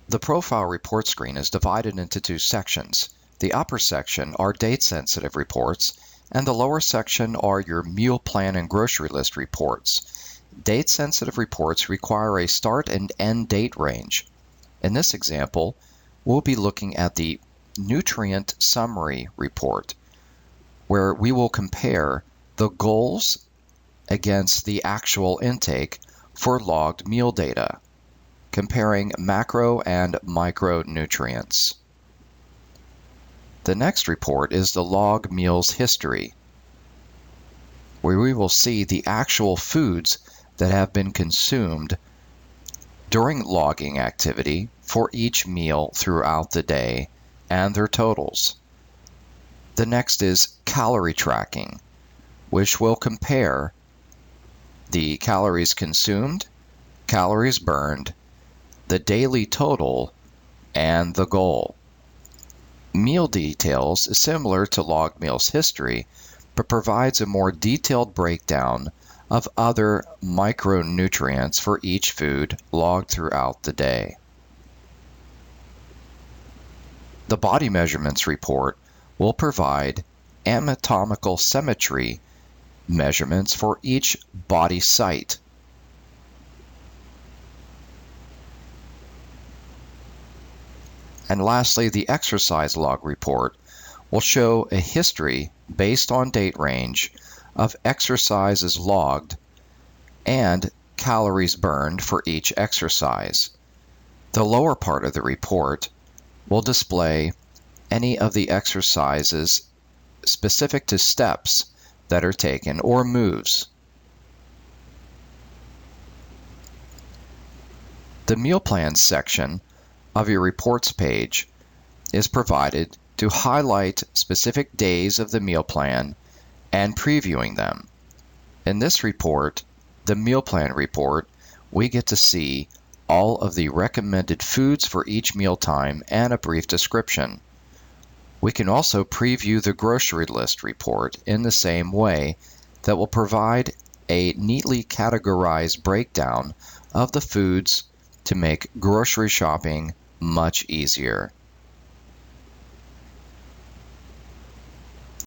The profile report screen is divided into two sections. The upper section are date-sensitive reports, and the lower section are your meal plan and grocery list reports. Date-sensitive reports require a start and end date range. In this example, we'll be looking at the nutrient summary report, where we will compare the goals against the actual intake for logged meal data, comparing macro and micronutrients. The next report is the log meals history, where we will see the actual foods that have been consumed during logging activity for each meal throughout the day and their totals. The next is calorie tracking, which will compare the calories consumed, calories burned, the daily total, and the goal. Meal details is similar to log meals history, but provides a more detailed breakdown of other micronutrients for each food logged throughout the day. The body measurements report will provide anatomical symmetry measurements for each body site. And lastly, the exercise log report will show a history based on date range of exercises logged and calories burned for each exercise. The lower part of the report will display any of the exercises specific to steps that are taken or moves. The meal plans section of your reports page is provided to highlight specific days of the meal plan and previewing them. In this report, the meal plan report, we get to see all of the recommended foods for each mealtime and a brief description. We can also preview the grocery list report in the same way that will provide a neatly categorized breakdown of the foods to make grocery shopping much easier.